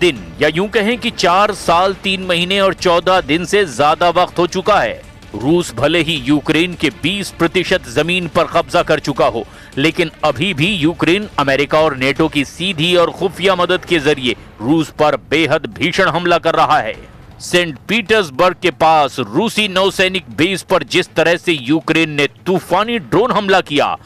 दिन या यूं कहें कि 4 साल 3 महीने और 14 दिन से ज्यादा वक्त हो चुका है। रूस भले ही यूक्रेन के 20% जमीन पर कब्जा कर चुका हो, लेकिन अभी भी यूक्रेन अमेरिका और नेटो की सीधी और खुफिया मदद के जरिए रूस पर बेहद भीषण हमला कर रहा है। सेंट पीटर्सबर्ग के पास रूसी नौसैनिक बेस पर जिस तरह से यूक्रेन ने तूफानी ड्रोन हमला किया,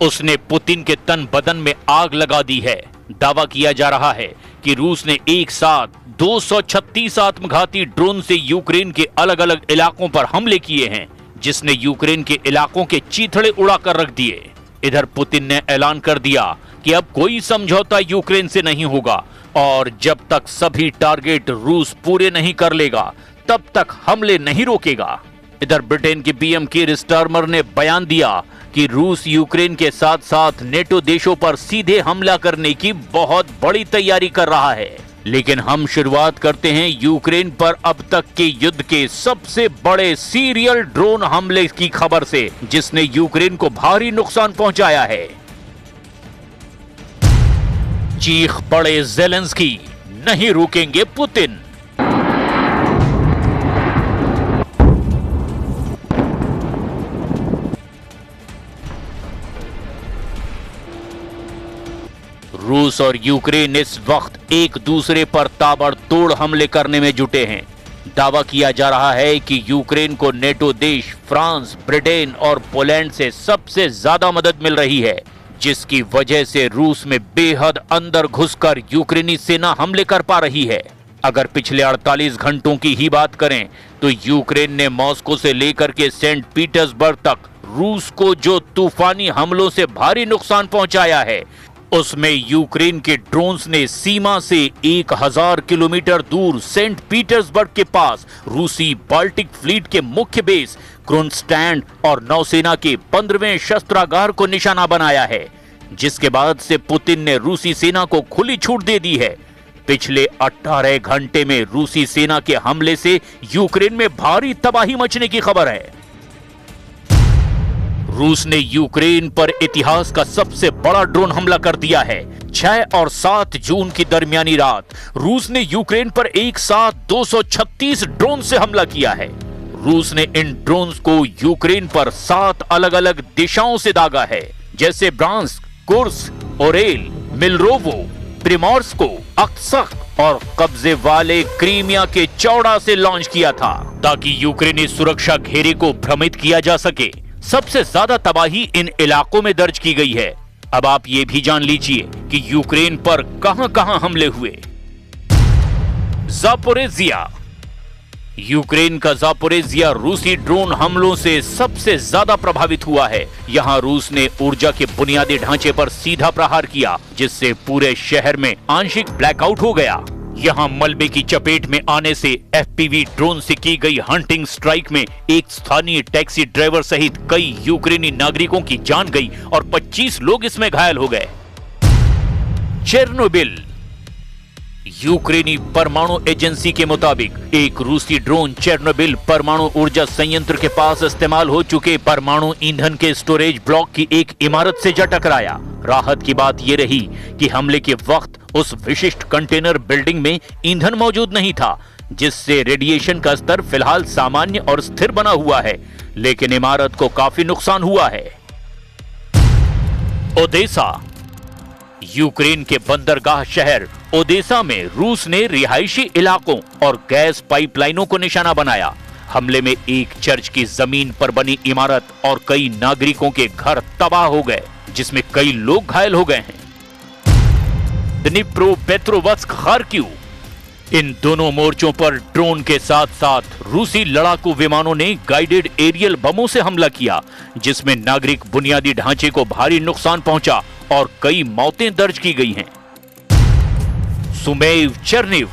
उसने पुतिन के तन बदन में आग लगा दी है। दावा किया जा रहा है कि रूस ने एक साथ 236 आत्मघाती ड्रोन से यूक्रेन के अलग अलग इलाकों पर हमले किए हैं, जिसने यूक्रेन के इलाकों के चीथड़े उड़ाकर रख दिए। इधर पुतिन ने ऐलान कर दिया कि अब कोई समझौता यूक्रेन से नहीं होगा और जब तक सभी टारगेट रूस पूरे नहीं कर लेगा तब तक हमले नहीं रोकेगा। इधर ब्रिटेन के पीएम कीर स्टारमर ने बयान दिया कि रूस यूक्रेन के साथ साथ नेटो देशों पर सीधे हमला करने की बहुत बड़ी तैयारी कर रहा है। लेकिन हम शुरुआत करते हैं यूक्रेन पर अब तक के युद्ध के सबसे बड़े सीरियल ड्रोन हमले की खबर से, जिसने यूक्रेन को भारी नुकसान पहुंचाया है। चीख पड़े ज़ेलेंस्की, नहीं रुकेंगे पुतिन। रूस और यूक्रेन इस वक्त एक दूसरे पर ताबड़तोड़ हमले करने में जुटे हैं। दावा किया जा रहा है कि यूक्रेन को नेटो देश फ्रांस, ब्रिटेन और पोलैंड से सबसे ज्यादा मदद मिल रही है, जिसकी वजह से रूस में बेहद अंदर घुसकर यूक्रेनी सेना हमले कर पा रही है। अगर पिछले 48 घंटों की ही बात करें तो यूक्रेन ने मॉस्को से लेकर के सेंट पीटर्सबर्ग तक रूस को जो तूफानी हमलों से भारी नुकसान पहुंचाया है, उसमें यूक्रेन के ड्रोन्स ने सीमा से 1000 किलोमीटर दूर सेंट पीटर्सबर्ग के पास रूसी बाल्टिक फ्लीट के मुख्य बेस क्रोनस्टैंड और नौसेना के 15वें शस्त्रागार को निशाना बनाया है, जिसके बाद से पुतिन ने रूसी सेना को खुली छूट दे दी है। पिछले 18 घंटे में रूसी सेना के हमले से यूक्रेन में भारी तबाही मचने की खबर है। रूस ने यूक्रेन पर इतिहास का सबसे बड़ा ड्रोन हमला कर दिया है। 6 और 7 जून की दरमियानी रात रूस ने यूक्रेन पर एक साथ 236 ड्रोन से हमला किया है। रूस ने इन ड्रोन्स को यूक्रेन पर 7 अलग अलग दिशाओं से दागा है, जैसे ब्रांस्क, कुर्स्क, ओरेल, मिलरोवो, प्रिमोर्स्को, अक्सक और कब्जे वाले क्रीमिया के चौड़ा से लॉन्च किया था, ताकि यूक्रेनी सुरक्षा घेरे को भ्रमित किया जा सके। सबसे ज्यादा तबाही इन इलाकों में दर्ज की गई है। अब आप ये भी जान लीजिए कि यूक्रेन पर कहां-कहां हमले हुए। ज़ापोरिज़िया। यूक्रेन का ज़ापोरिज़िया रूसी ड्रोन हमलों से सबसे ज्यादा प्रभावित हुआ है। यहां रूस ने ऊर्जा के बुनियादी ढांचे पर सीधा प्रहार किया, जिससे पूरे शहर में आंशिक ब्लैकआउट हो गया। यहां मलबे की चपेट में आने से एफपीवी ड्रोन से की गई हंटिंग स्ट्राइक में एक स्थानीय टैक्सी ड्राइवर सहित कई यूक्रेनी नागरिकों की जान गई और 25 लोग इसमें घायल हो गए। चेरनोबिल। यूक्रेनी परमाणु एजेंसी के मुताबिक एक रूसी ड्रोन चेरनोबिल परमाणु ऊर्जा संयंत्र के पास इस्तेमाल हो चुके परमाणु ईंधन के स्टोरेज ब्लॉक की एक इमारत से जा टकराया। राहत की बात यह रही कि हमले के वक्त उस विशिष्ट कंटेनर बिल्डिंग में ईंधन मौजूद नहीं था, जिससे रेडिएशन का स्तर फिलहाल सामान्य और स्थिर बना हुआ है, लेकिन इमारत को काफी नुकसान हुआ है। ओदेसा। यूक्रेन के बंदरगाह शहर ओदेसा में रूस ने रिहायशी इलाकों और गैस पाइपलाइनों को निशाना बनाया। हमले में एक चर्च की जमीन पर बनी इमारत और कई नागरिकों के घर तबाह हो गए, जिसमें कई लोग घायल हो गए हैं। द्निप्रोपेट्रोव्स्क, खार्किव। इन दोनों मोर्चों पर ड्रोन के साथ साथ रूसी लड़ाकू विमानों ने गाइडेड एरियल बमों से हमला किया, जिसमें नागरिक बुनियादी ढांचे को भारी नुकसान पहुंचा और कई मौतें दर्ज की गई हैं। सुमेव, चेरनिव।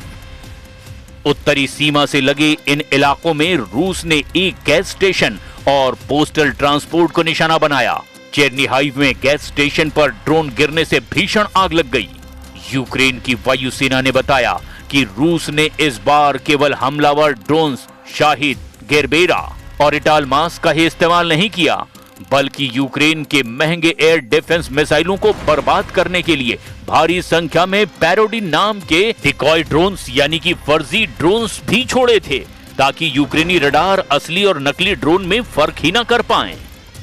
उत्तरी सीमा से लगे इन इलाकों में रूस ने एक गैस स्टेशन और पोस्टल ट्रांसपोर्ट को निशाना बनाया। चेरनिहाइव में गैस स्टेशन पर ड्रोन गिरने से भीषण आग लग गई। यूक्रेन की वायुसेना ने बताया कि रूस ने इस बार केवल हमलावर ड्रोन्स शाहिद, गेरबेरा और इटालमास का ही इस्तेमाल नहीं किया, बल्कि यूक्रेन के महंगे एयर डिफेंस मिसाइलों को बर्बाद करने के लिए भारी संख्या में पैरोडी नाम के डिकॉय ड्रोन्स यानी कि फर्जी ड्रोन्स भी छोड़े थे, ताकि यूक्रेनी रडार असली और नकली ड्रोन में फर्क ही न कर पाएं।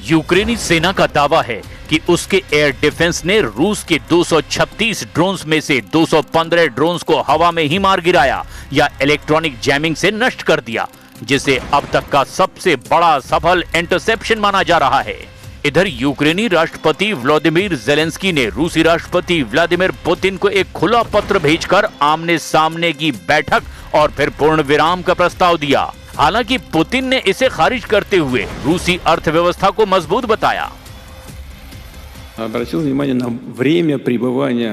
यूक्रेनी सेना का दावा है कि उसके एयर डिफेंस ने रूस के 236 ड्रोन्स में से 215 ड्रोन्स को हवा में ही मार गिराया या इलेक्ट्रॉनिक जैमिंग से नष्ट कर दिया, जिसे अब तक का सबसे बड़ा सफल इंटरसेप्शन माना जा रहा है। इधर यूक्रेनी राष्ट्रपति व्लादिमीर जेलेंस्की ने रूसी राष्ट्रपति व्लादिमीर पुतिन को एक खुला पत्र भेजकर आमने सामने की बैठक और फिर पूर्ण विराम का प्रस्ताव दिया। हालांकि पुतिन ने इसे खारिज करते हुए रूसी अर्थव्यवस्था को मजबूत बताया। Обратил внимание на время пребывания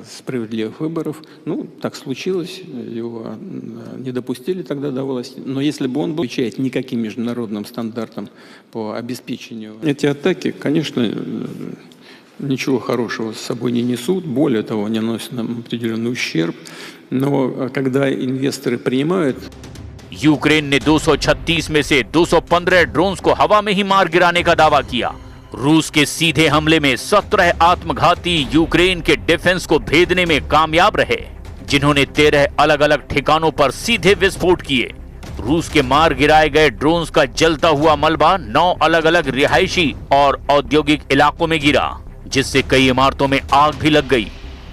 справедливых выборов. Ну, так случилось, его не допустили тогда до власти. Но если бы он был, отвечает никаким международным стандартам по обеспечению. Эти атаки, конечно, ничего хорошего с собой не несут, более того, они наносят нам определенный ущерб. Но когда инвесторы принимают... यूक्रेन ने 236 में से 215 ड्रोन्स को हवा में ही मार गिराने का दावा किया। रूस के सीधे हमले में 17 आत्मघाती यूक्रेन के डिफेंस को भेदने में कामयाब रहे, जिन्होंने 13 अलग अलग ठिकानों पर सीधे विस्फोट किए। रूस के मार गिराए गए ड्रोन्स का जलता हुआ मलबा 9 अलग अलग रिहायशी और औद्योगिक इलाकों में गिरा, जिससे कई इमारतों में आग भी लग गई।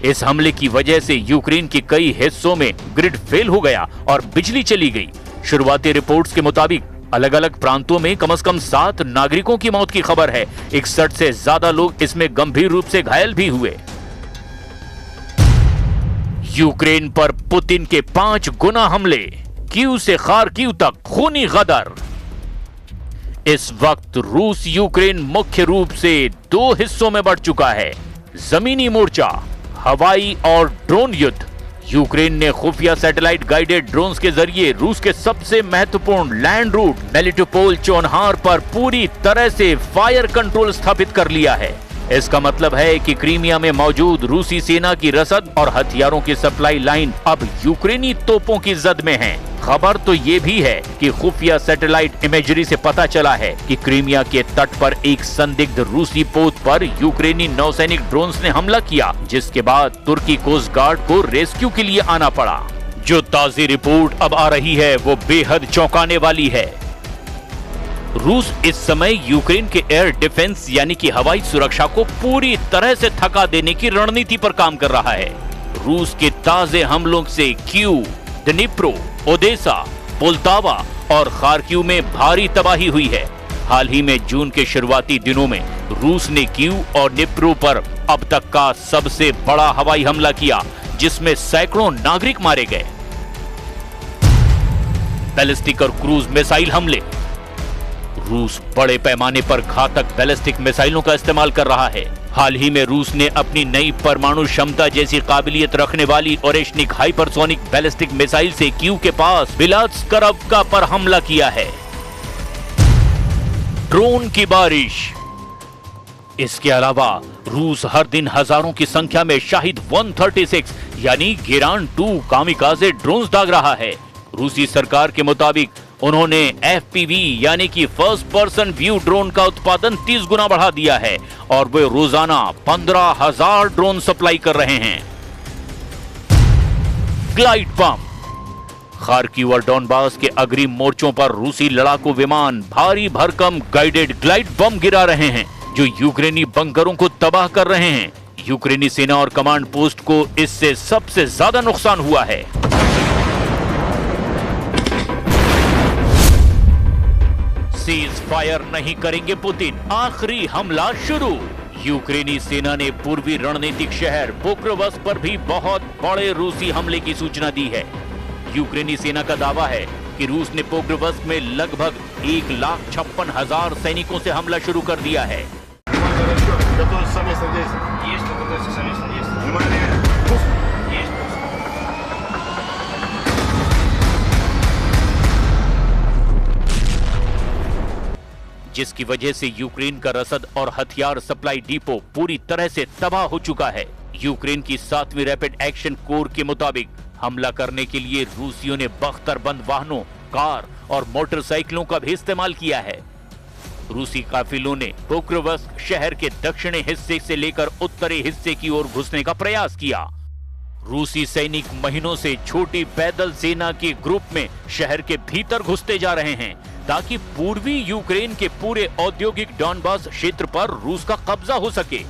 इस हमले की वजह से यूक्रेन के कई हिस्सों में ग्रिड फेल हो गया और बिजली चली गई। शुरुआती रिपोर्ट्स के मुताबिक अलग अलग प्रांतों में कम से कम 7 नागरिकों की मौत की खबर है। 61 से ज्यादा लोग इसमें गंभीर रूप से घायल भी हुए। यूक्रेन पर पुतिन के 5 गुना हमले, कीव से खार्किव तक खूनी गदर। इस वक्त रूस यूक्रेन मुख्य रूप से 2 हिस्सों में बढ़ चुका है, जमीनी मोर्चा, हवाई और ड्रोन युद्ध। यूक्रेन ने खुफिया सैटेलाइट गाइडेड ड्रोन्स के जरिए रूस के सबसे महत्वपूर्ण लैंड रूट मेलिटोपोल चोनहार पर पूरी तरह से फायर कंट्रोल स्थापित कर लिया है। इसका मतलब है कि क्रीमिया में मौजूद रूसी सेना की रसद और हथियारों की सप्लाई लाइन अब यूक्रेनी तोपों की जद में है। खबर तो ये भी है कि खुफिया सैटेलाइट इमेजरी से पता चला है कि क्रीमिया के तट पर एक संदिग्ध रूसी पोत पर यूक्रेनी नौसैनिक ड्रोन्स ने हमला किया, जिसके बाद तुर्की कोस्ट गार्ड को रेस्क्यू के लिए आना पड़ा। जो ताज़ी रिपोर्ट अब आ रही है वो बेहद चौंकाने वाली है। रूस इस समय यूक्रेन के एयर डिफेंस यानी कि हवाई सुरक्षा को पूरी तरह से थका देने की रणनीति पर काम कर रहा है। रूस के ताजे हमलों से कीव, दनिप्रो, ओडेसा, पोल्तावा और खार्किव में भारी तबाही हुई है। हाल ही में जून के शुरुआती दिनों में रूस ने कीव और दनिप्रो पर अब तक का सबसे बड़ा हवाई हमला किया, जिसमें सैकड़ों नागरिक मारे गए। बैलिस्टिक और क्रूज मिसाइल हमले। रूस बड़े पैमाने पर घातक बैलिस्टिक मिसाइलों का इस्तेमाल कर रहा है। हाल ही में रूस ने अपनी नई परमाणु क्षमता जैसी काबिलियत रखने वाली ओरेशनिक हाइपरसोनिक बैलिस्टिक मिसाइल से कीव के पास बिलात्स्करवका पर हमला किया है। ड्रोन की बारिश। इसके अलावा रूस हर दिन हजारों की संख्या में शाहिद 136 यानी गेरान 2 कामिकाजे ड्रोन्स दाग रहा है। रूसी सरकार के मुताबिक उन्होंने FPV यानी कि फर्स्ट पर्सन व्यू ड्रोन का उत्पादन 30 गुना बढ़ा दिया है और वे रोजाना 15,000 ड्रोन सप्लाई कर रहे हैं। Glide bomb. खार्किव और डॉनबास के अग्रिम मोर्चों पर रूसी लड़ाकू विमान भारी भरकम गाइडेड ग्लाइड बम गिरा रहे हैं, जो यूक्रेनी बंकरों को तबाह कर रहे हैं। यूक्रेनी सेना और कमांड पोस्ट को इससे सबसे ज्यादा नुकसान हुआ है। सीज फायर नहीं करेंगे पुतिन, आखिरी हमला शुरू। यूक्रेनी सेना ने पूर्वी रणनीतिक शहर पोक्रोवस्क पर भी बहुत बड़े रूसी हमले की सूचना दी है। यूक्रेनी सेना का दावा है कि रूस ने पोक्रोवस्क में लगभग 1,56,000 सैनिकों से हमला शुरू कर दिया है। जिसकी वजह से यूक्रेन का रसद और हथियार सप्लाई डिपो पूरी तरह से तबाह हो चुका है। यूक्रेन की 7वीं रैपिड एक्शन कोर के मुताबिक हमला करने के लिए रूसियों ने बख्तरबंद वाहनों, कार और मोटरसाइकिलों का भी इस्तेमाल किया है। रूसी काफिलों ने पोक्रोवस्क शहर के दक्षिणी हिस्से से लेकर उत्तरी हिस्से की ओर घुसने का प्रयास किया। रूसी सैनिक महीनों से छोटी पैदल सेना के ग्रुप में शहर के भीतर घुसते जा रहे हैं ताकि पूर्वी यूक्रेन के पूरे औद्योगिक डॉनबास क्षेत्र पर रूस का कब्जा हो सके।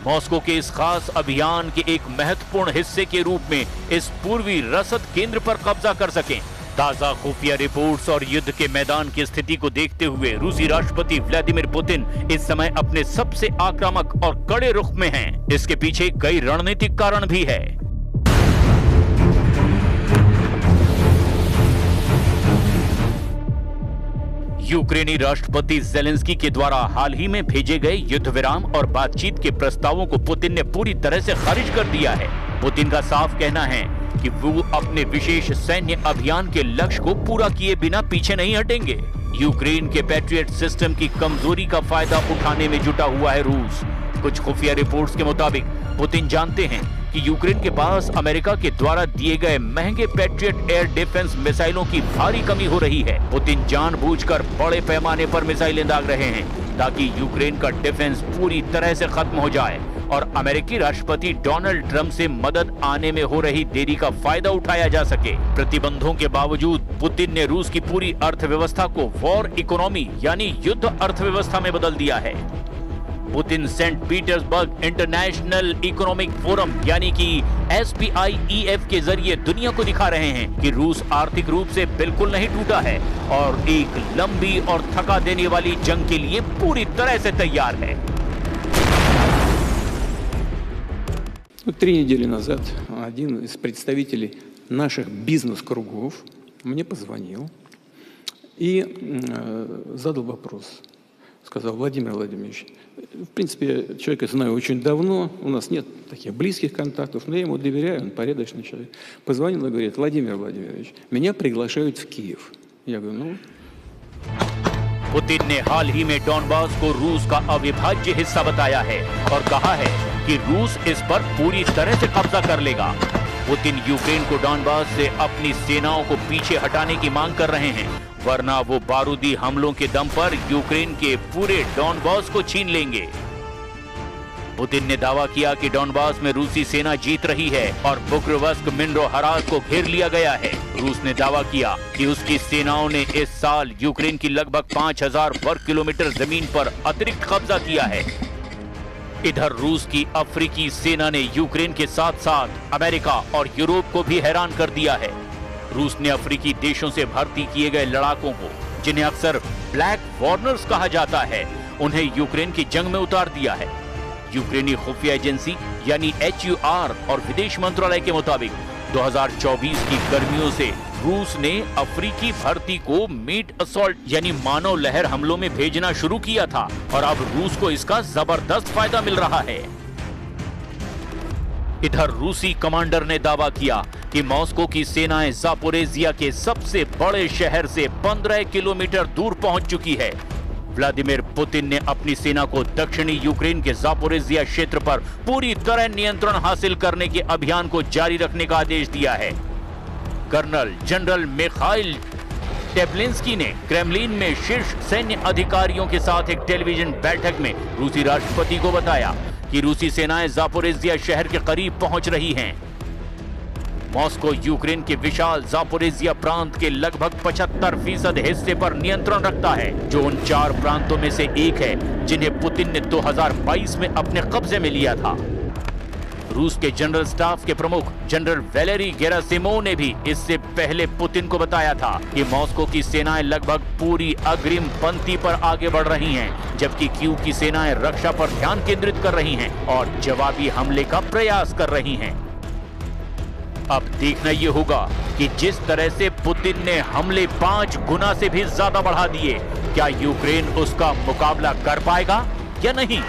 मॉस्को के इस खास अभियान के एक महत्वपूर्ण हिस्से के रूप में इस पूर्वी रसद केंद्र पर कब्जा कर सकें। ताजा खुफिया रिपोर्ट्स और युद्ध के मैदान की स्थिति को देखते हुए रूसी राष्ट्रपति व्लादिमीर पुतिन इस समय अपने सबसे आक्रामक और कड़े रुख में हैं। इसके पीछे कई रणनीतिक कारण भी है। यूक्रेनी राष्ट्रपति ज़ेलेंस्की के द्वारा हाल ही में भेजे गए युद्ध विराम और बातचीत के प्रस्तावों को पुतिन ने पूरी तरह से खारिज कर दिया है। पुतिन का साफ कहना है कि वो अपने विशेष सैन्य अभियान के लक्ष्य को पूरा किए बिना पीछे नहीं हटेंगे। यूक्रेन के पैट्रियट सिस्टम की कमजोरी का फायदा उठाने में जुटा हुआ है रूस। कुछ खुफिया रिपोर्ट्स के मुताबिक पुतिन जानते हैं कि यूक्रेन के पास अमेरिका के द्वारा दिए गए महंगे पैट्रियट एयर डिफेंस मिसाइलों की भारी कमी हो रही है। पुतिन जानबूझकर बड़े पैमाने पर मिसाइलें दाग रहे हैं ताकि यूक्रेन का डिफेंस पूरी तरह से खत्म हो जाए और अमेरिकी राष्ट्रपति डोनाल्ड ट्रंप से मदद आने में हो रही देरी का फायदा उठाया जा सके। प्रतिबंधों के बावजूद पुतिन ने रूस की पूरी अर्थव्यवस्था को वॉर इकोनॉमी यानी युद्ध अर्थव्यवस्था में बदल दिया है। Putin Saint Petersburg International Economic Forum यानी कि SPIEF के जरिए दुनिया को दिखा रहे हैं कि रूस आर्थिक रूप से बिल्कुल नहीं टूटा है और एक लंबी और थका देने वाली जंग के लिए पूरी तरह से तैयार है। 3 недели назад один из представителей наших бизнес-кругов мне позвонил и задал вопрос. Сказал: Владимир Владимирович, в принципе, я человека знаю очень давно, у нас нет таких близких контактов, но я ему доверяю, он порядочный человек. Позвонил и говорит: Владимир Владимирович, меня приглашают в Киев. Я говорю: ну... पुतिन ने हाल ही में डॉनबास को रूस का अविभाज्य हिस्सा बताया है और कहा है कि रूस इस पर पूरी तरह से कब्जा कर लेगा। पुतिन यूक्रेन को डॉनबास से अपनी सेनाओं को पीछे हटाने की मांग कर रहे हैं, वरना वो बारूदी हमलों के दम पर यूक्रेन के पूरे डॉनबास को छीन लेंगे। पुतिन ने दावा किया कि डॉनबास में रूसी सेना जीत रही है और पोक्रोवस्क मिन्रो हरात को घेर लिया गया है। रूस ने दावा किया कि उसकी सेनाओं ने इस साल यूक्रेन की लगभग 5000 वर्ग किलोमीटर जमीन पर अतिरिक्त कब्जा किया है। इधर रूस की अफ्रीकी सेना ने यूक्रेन के साथ साथ अमेरिका और यूरोप को भी हैरान कर दिया है। रूस ने अफ्रीकी देशों से भर्ती किए गए लड़ाकों को, जिन्हें अक्सर ब्लैक वॉर्नर्स कहा जाता है, उन्हें यूक्रेन की जंग में उतार दिया है। यूक्रेनी खुफिया एजेंसी यानी HUR और विदेश मंत्रालय के मुताबिक 2024 की गर्मियों से रूस ने अफ्रीकी भर्ती को मीट असॉल्ट यानी मानव लहर हमलों में भेजना शुरू किया था और अब रूस को इसका जबरदस्त फायदा मिल रहा है। इधर रूसी कमांडर ने दावा किया कि मॉस्को की सेनाएं ज़ापोरेज़िया के सबसे बड़े शहर से 15 किलोमीटर दूर पहुंच चुकी है। व्लादिमीर पुतिन ने अपनी सेना को दक्षिणी यूक्रेन के ज़ापोरेज़िया क्षेत्र पर पूरी तरह नियंत्रण हासिल करने के अभियान को जारी रखने का आदेश दिया है। कर्नल जनरल मिखाइल टेप्लिंस्की ने क्रेमलिन में शीर्ष सैन्य अधिकारियों के साथ एक टेलीविजन बैठक में रूसी राष्ट्रपति को बताया कि रूसी सेनाएं ज़ापोरेज़िया शहर के करीब पहुंच रही हैं। मॉस्को यूक्रेन के विशाल ज़ापोरेज़िया प्रांत के लगभग 75% हिस्से पर नियंत्रण रखता है, जो उन 4 प्रांतों में से एक है जिन्हें पुतिन ने 2022 में अपने कब्जे में लिया था। रूस के जनरल स्टाफ के प्रमुख जनरल वैलेरी गेरासिमोव ने भी इससे पहले पुतिन को बताया था कि मॉस्को की सेनाएं लगभग पूरी अग्रिम पंक्ति पर आगे बढ़ रही हैं, जबकि कीव की सेनाएं रक्षा पर ध्यान केंद्रित कर रही हैं और जवाबी हमले का प्रयास कर रही हैं। अब देखना यह होगा कि जिस तरह से पुतिन ने हमले 5 गुना से भी ज्यादा बढ़ा दिए, क्या यूक्रेन उसका मुकाबला कर पाएगा या नहीं।